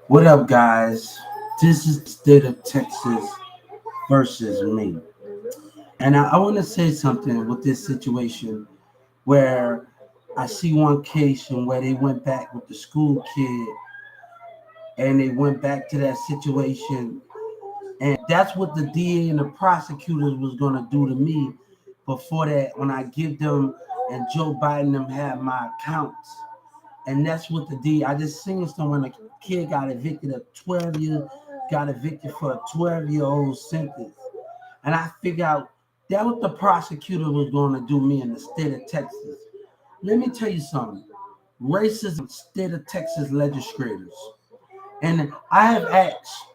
What up, guys? This is the state of Texas versus me. And I want to say something with this situation where I see one case and where they went back with the school kid and they went back to that situation. And that's what the DA and the prosecutors was going to do to me before that when I give them and Joe Biden them have my accounts. And that's what the D. I just seen someone, a kid got evicted at 12 years, got evicted for a 12-year-old sentence. And I figured out that what the prosecutor was going to do me in the state of Texas. Let me tell you something. Racism, state of Texas legislators. And I have asked,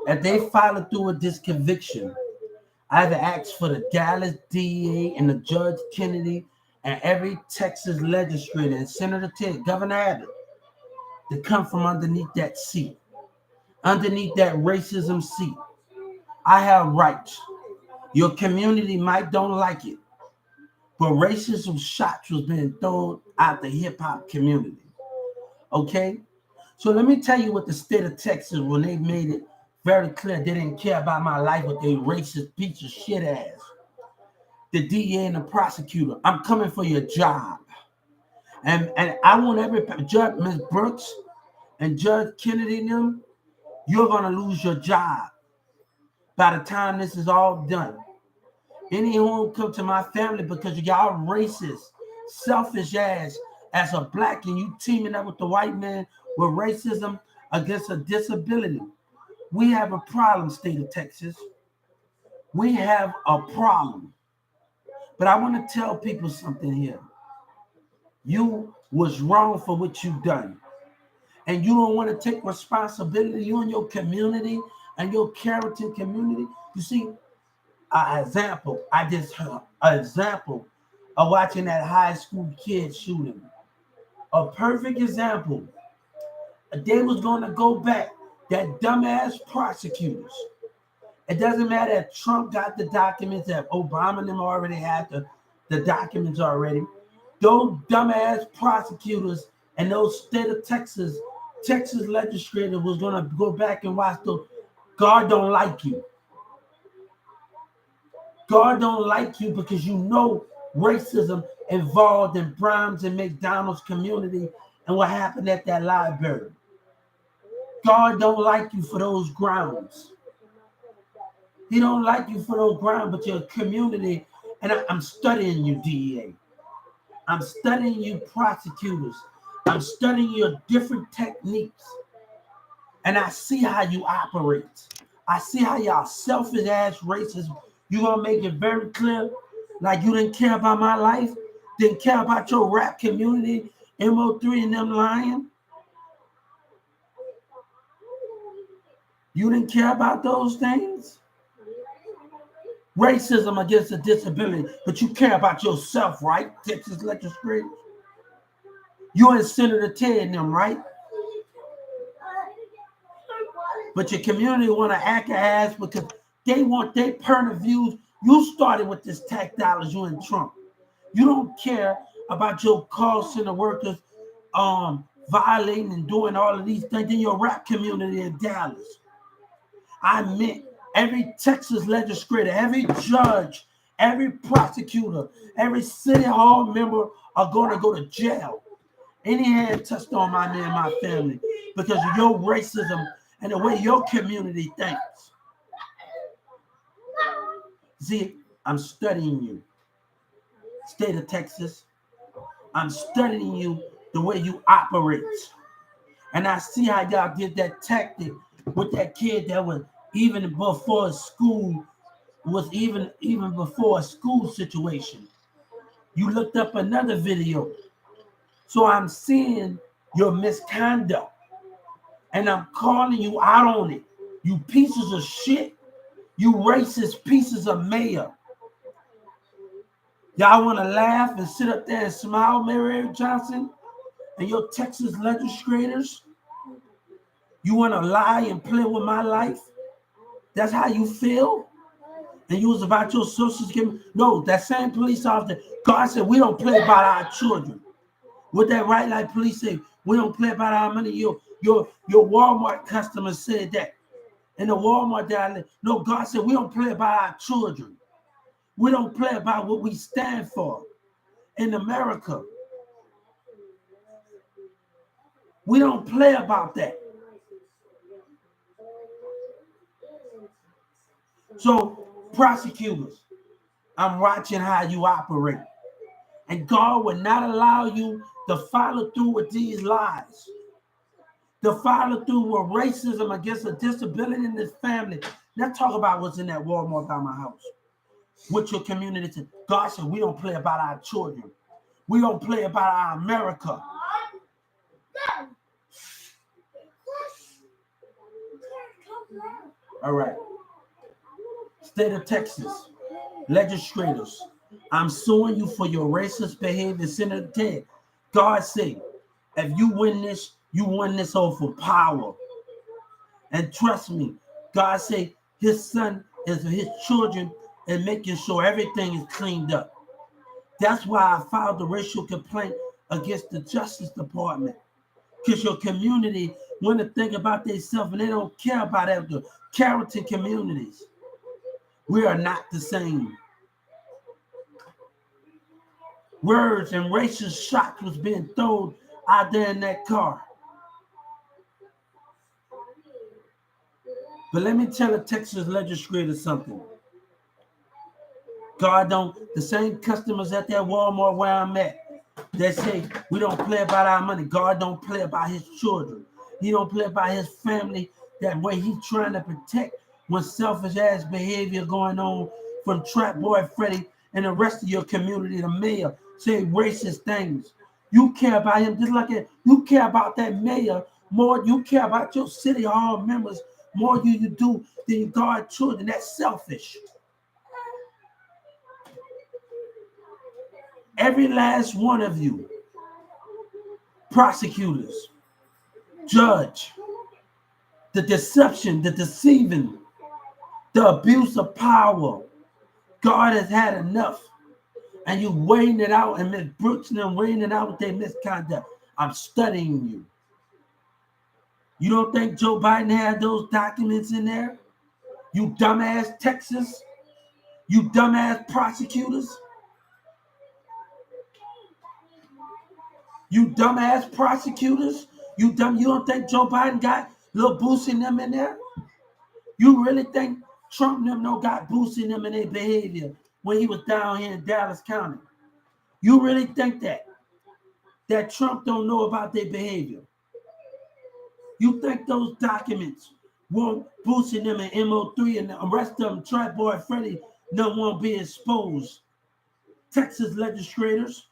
if they followed through with this conviction, I have asked for the Dallas DEA and the Judge Kennedy and every Texas legislator and Senator Ted, Governor Abbott, to come from underneath that seat, underneath that racism seat. I have rights. Your community might don't like it, but racism shots was being thrown out the hip hop community. Okay? So let me tell you what the state of Texas, when they made it very clear they didn't care about my life with their racist piece of shit ass. The DA and the prosecutor, I'm coming for your job. And I want every Judge, Ms. Brooks and Judge Kennedy and them, you're gonna lose your job by the time this is all done. Anyone come to my family because y'all racist, selfish ass as a black and you teaming up with the white man with racism against a disability. We have a problem, state of Texas. We have a problem. But I want to tell people something here. You was wrong for what you done. And you don't want to take responsibility, you and your community and your character community. You see, an example, I just heard an example of watching that high school kid shooting. A perfect example. They was going to go back, that dumbass prosecutors. It doesn't matter if Trump got the documents, that Obama and them already had the documents already. Those dumbass prosecutors and those state of Texas legislators was going to go back and watch the God don't like you. God don't like you because you know racism involved in Brahms and McDonald's community and what happened at that library. God don't like you for those grounds. He don't like you for those grounds, but your community, and I'm studying you, DEA. I'm studying you, prosecutors. I'm studying your different techniques. And I see how you operate. I see how y'all selfish ass racist. You gonna make it very clear, like you didn't care about my life, didn't care about your rap community, MO3 and them lying. You didn't care about those things? Racism against a disability, but you care about yourself, right? Texas legislators. You and Senator Ted and them, right? But your community want to act ass because they want their point of views. You started with this tax dollars, you and Trump. You don't care about your call center workers violating and doing all of these things in your rap community in Dallas. I meant every Texas legislator, every judge, every prosecutor, every city hall member are going to go to jail. Any hand touched on my name and my family because of your racism and the way your community thinks. See, I'm studying you, state of Texas. I'm studying you the way you operate. And I see how y'all did that tactic with that kid that was even before school, was even before a school situation. You looked up another video. So I'm seeing your misconduct. And I'm calling you out on it. You pieces of shit. You racist pieces of mayor. Y'all want to laugh and sit up there and smile, Mary Johnson, and your Texas legislators? You want to lie and play with my life? That's how you feel? And you was about your social security? No, that same police officer, God said, we don't play about our children. With that right, like police say, we don't play about our money. Your Walmart customer said that. In the Walmart that I live. No, God said we don't play about our children. We don't play about what we stand for. In America, we don't play about that. So, prosecutors, I'm watching how you operate. And God will not allow you to follow through with these lies, to follow through with racism against a disability in this family. Let's talk about what's in that Walmart by my house. What your community. God said we don't play about our children. We don't play about our America. All right. State of Texas legislators, I'm suing you for your racist behavior. Senator Ted, God said, if you win this, you win this over power. And trust me, God said his son is his children and making sure everything is cleaned up. That's why I filed the racial complaint against the Justice Department. Because your community want to think about themselves and they don't care about other character communities. We are not the same. Words and racist shots was being thrown out there in that car. But let me tell the Texas legislator something. God don't, the same customers at that Walmart where I'm at, they say we don't play about our money. God don't play about his children. He don't play about his family that way he's trying to protect when selfish ass behavior going on from Trap Boy Freddy and the rest of your community, the mayor, say racist things. You care about him just like you care about that mayor more. You care about your city hall members more you do than God children. That's selfish. Every last one of you, prosecutors, judge, the deception, the deceiving, the abuse of power. God has had enough. And you weighing it out, and Miss Brooks and them weighing it out with their misconduct. I'm studying you. You don't think Joe Biden had those documents in there? You dumbass Texas. You dumbass prosecutors. You dumbass prosecutors. You don't think Joe Biden got little boosting them in there? You really think Trump and them no got boosting them in their behavior when he was down here in Dallas County? You really think that Trump don't know about their behavior? You think those documents won't boosting them in MO3 and the rest of them, Trap Boy Freddy, no won't be exposed? Texas legislators,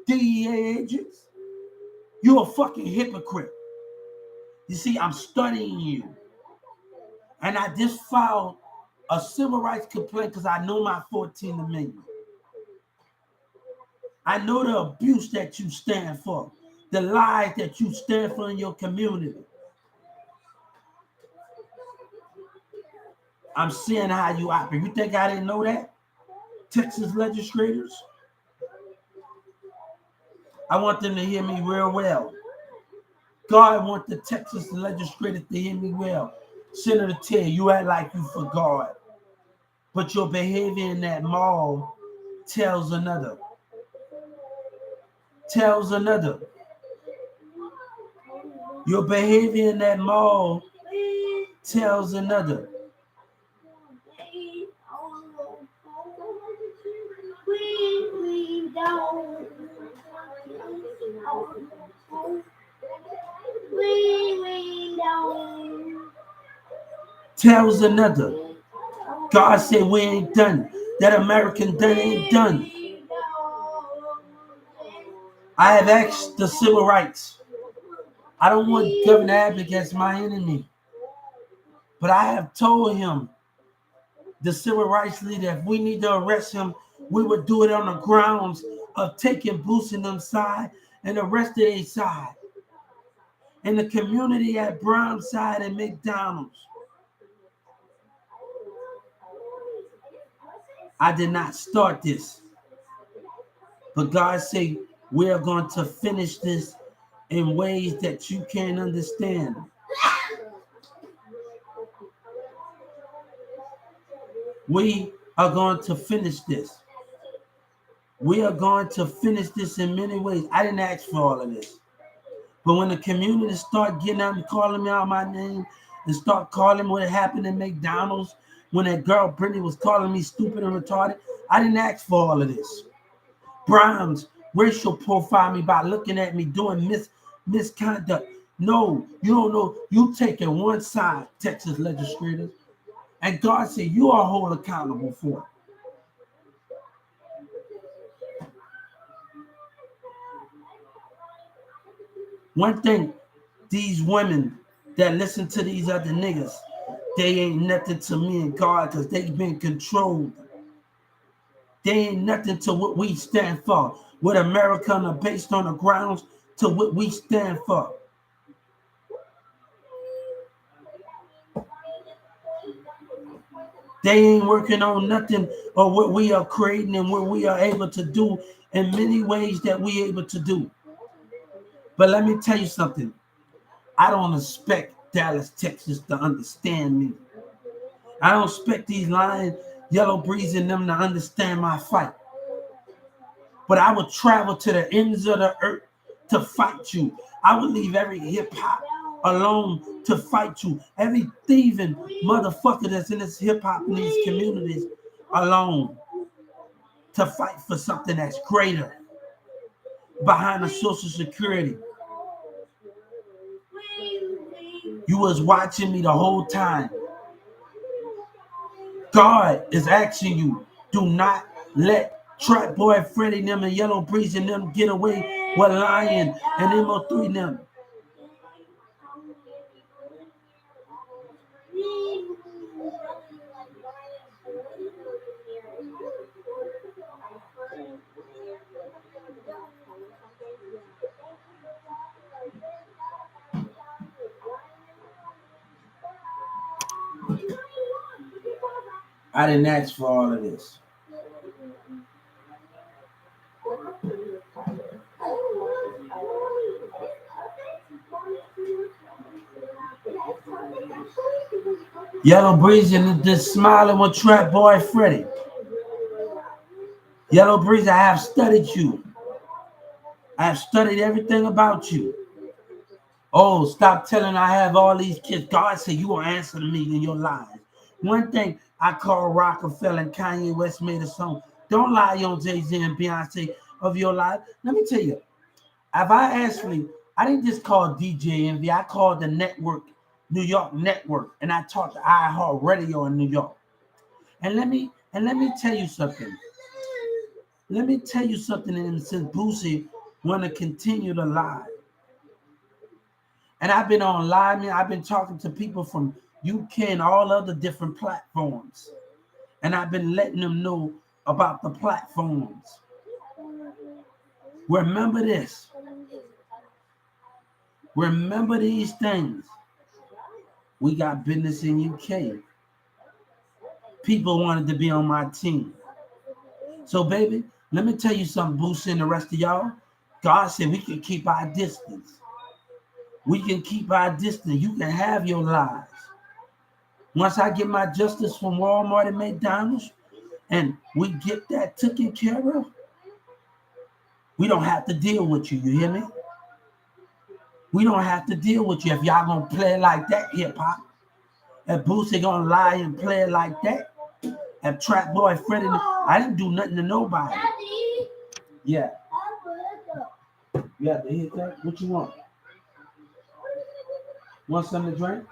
DEA agents, you're a fucking hypocrite. You see, I'm studying you. And I just filed a civil rights complaint because I know my 14th Amendment. I know the abuse that you stand for, the lies that you stand for in your community. I'm seeing how you operate. You think I didn't know that? Texas legislators? I want them to hear me real well. God wants the Texas legislators to hear me well. Senator Ted, you act like you for God. But your behavior in that mall tells another. Tells another. Your behavior in that mall tells another. Tells another. God said we ain't done. That American done ain't done. I have asked the civil rights. I don't want Governor Abbott as my enemy. But I have told him, the civil rights leader, if we need to arrest him, we would do it on the grounds of taking boosting them side and the rest of their side. And the community at Brownside and McDonald's. I did not start this. But God said, we are going to finish this in ways that you can't understand. We are going to finish this. We are going to finish this in many ways. I didn't ask for all of this. But when the community start getting out and calling me out my name and start calling what happened in McDonald's, when that girl Brittany was calling me stupid and retarded, I didn't ask for all of this. Browns racial profile me by looking at me doing misconduct. No, you don't know. You taking one side, Texas legislators, and God said you are wholly accountable for it. One thing, these women that listen to these other niggas, they ain't nothing to me and God because they've been controlled. They ain't nothing to what we stand for. What America are based on the grounds to what we stand for. They ain't working on nothing or what we are creating and what we are able to do in many ways that we able to do. But let me tell you something. I don't expect Dallas, Texas to understand me. I don't expect these lying yellow breeze in them to understand my fight. But I would travel to the ends of the earth to fight you. I would leave every hip hop alone to fight you. Every thieving motherfucker that's in this hip hop in these communities alone to fight for something that's greater behind the Social Security. You was watching me the whole time. God is asking you, do not let Trap Boy Freddy them and Yellow Breeze and them get away with lying and MO3 them. I didn't ask for all of this. Yellow Breeze and just smiling with Trap Boy Freddy. Yellow Breeze, I have studied you. I have studied everything about you. Oh, stop telling I have all these kids. God said you will answer to me in your lives. One thing I call Rockefeller and Kanye West made a song. Don't lie on Jay-Z and Beyonce of your life. Let me tell you, if I actually, I didn't just call DJ Envy, I called the network, New York Network, and I talked to iHeart Radio in New York. And let me tell you something. Let me tell you something, and since Boosie want to continue to lie. And I've been on live, I've been talking to people from UK and all other different platforms. And I've been letting them know about the platforms. Remember this. Remember these things. We got business in UK. People wanted to be on my team. So, baby, let me tell you something, Boosie and the rest of y'all. God said we can keep our distance. We can keep our distance. You can have your lies. Once I get my justice from Walmart and McDonald's, and we get that taken care of, we don't have to deal with you. You hear me? We don't have to deal with you if y'all gonna play like that, hip hop. If Boosie gonna lie and play like that, if Trap Boy Freddy, I didn't do nothing to nobody. Yeah. You have to hit that? What you want? Want something to drink?